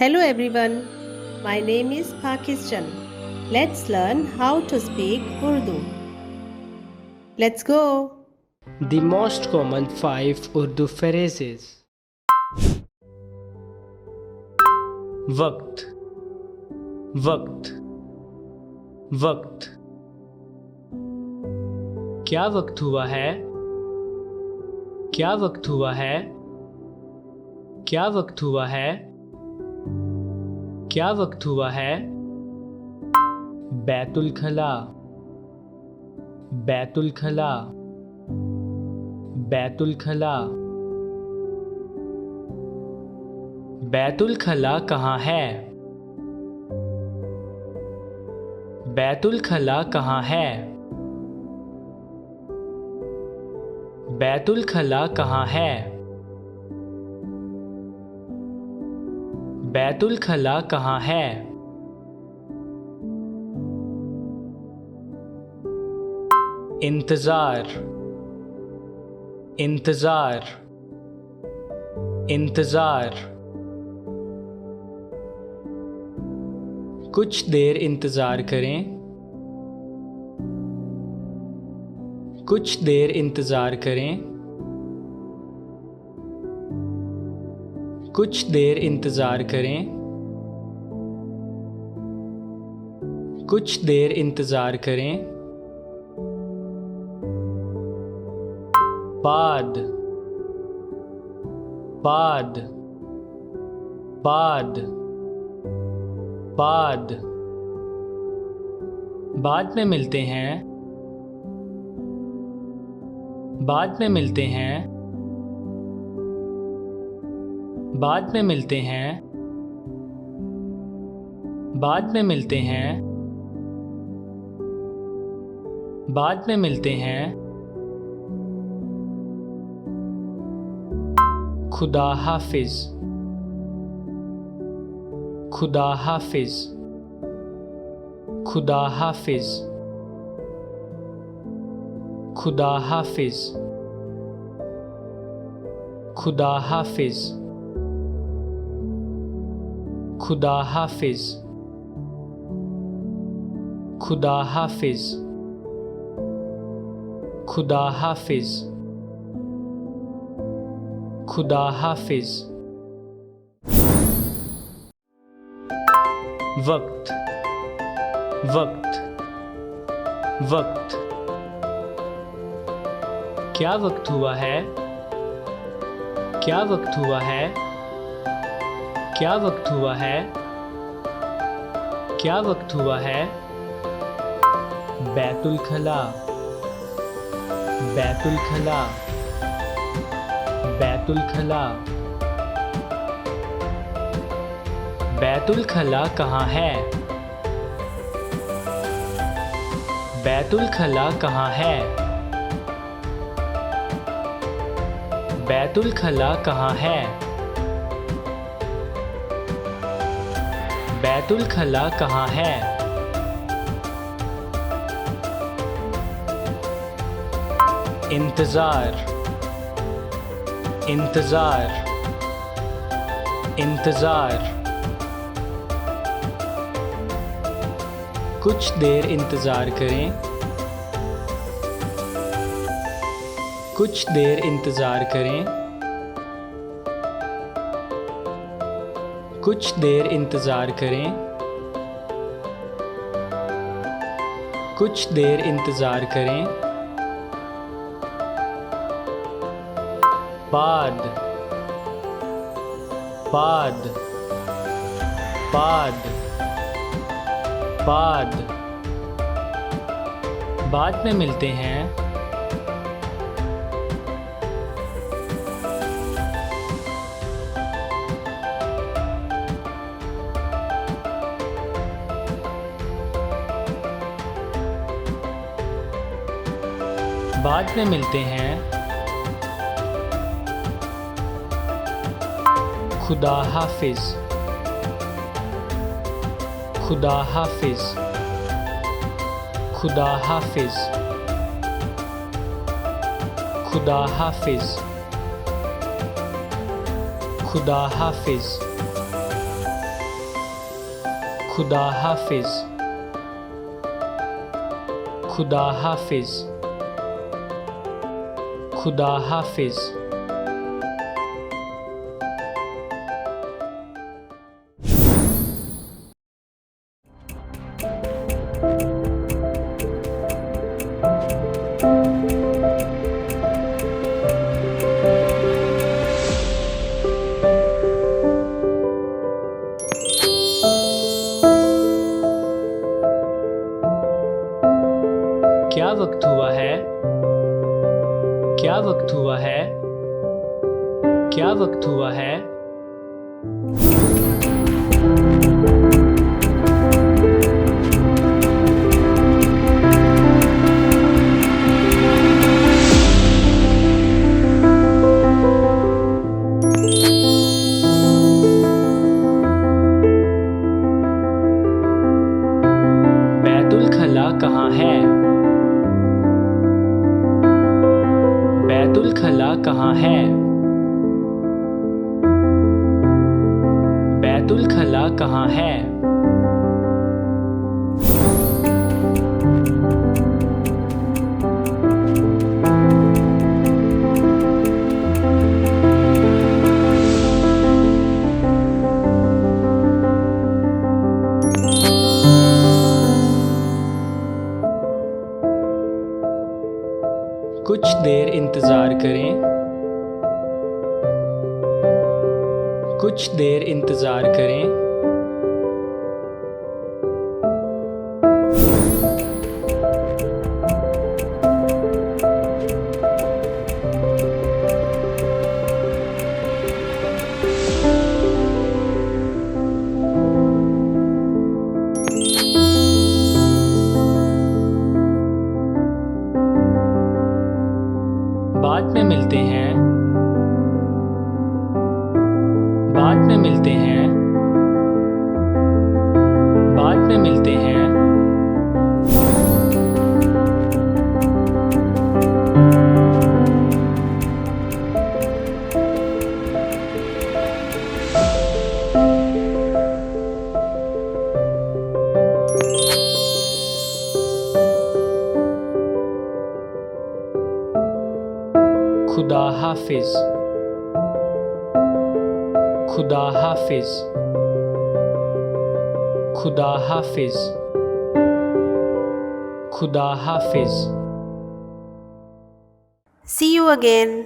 Hello everyone, my name is Pakistan. Let's learn how to speak Urdu. Let's go. The most common 5 Urdu phrases. वक्त वक्त वक्त क्या वक्त हुआ है? क्या वक्त हुआ है? क्या वक्त हुआ है? क्या वक्त हुआ है? बैतुल खला बैतुल खला बैतुल खला बैतुल खला कहाँ है? बैतुल खला कहाँ है? बैतुल खला कहाँ है? बैतुल खला कहाँ है? इंतज़ार इंतज़ार इंतज़ार कुछ देर इंतज़ार करें। कुछ देर इंतज़ार करें। कुछ देर इंतज़ार करें। कुछ देर इंतज़ार करें। बाद बाद बाद बाद बाद में मिलते हैं। बाद में मिलते हैं। बाद में मिलते हैं। बाद में मिलते हैं। बाद में मिलते हैं। खुदा हाफिज खुदा हाफिज खुदा हाफिज खुदा हाफिज खुदा हाफिज खुदा हाफिज खुदा हाफिज खुदा हाफिज खुदा हाफिज वक्त वक्त वक्त क्या वक्त हुआ है? क्या वक्त हुआ है? क्या वक्त हुआ है? क्या वक्त हुआ है? बैतुल खला बैतुल खला बैतुल खला बैतुल खला कहाँ है? बैतुल खला कहाँ है? बैतुल खला कहाँ है? बैतुल खला कहाँ है? इंतज़ार इंतज़ार इंतज़ार कुछ देर इंतज़ार करें। कुछ देर इंतज़ार करें। कुछ देर इंतज़ार करें। कुछ देर इंतज़ार करें। बाद बाद बाद बाद बाद में मिलते हैं। बाद में मिलते हैं। खुदा हाफिज खुदा हाफिज खुदा हाफिज खुदा हाफिज खुदा हाफिज खुदा हाफिज, खुदा हाफिज, खुदा हाफिज। क्या वक्त हुआ है? क्या वक्त हुआ है? क्या वक्त हुआ है? बैतुल खला कहाँ है? बैतुल खला कहाँ है? बैतुल खला कहाँ है? कुछ देर इंतज़ार करें। कुछ देर इंतज़ार करें। बाद में मिलते हैं। बाद में मिलते हैं। बाद में मिलते हैं। खुदा हाफिज, खुदा हाफिज, खुदा हाफिज, खुदा हाफिज। See you again.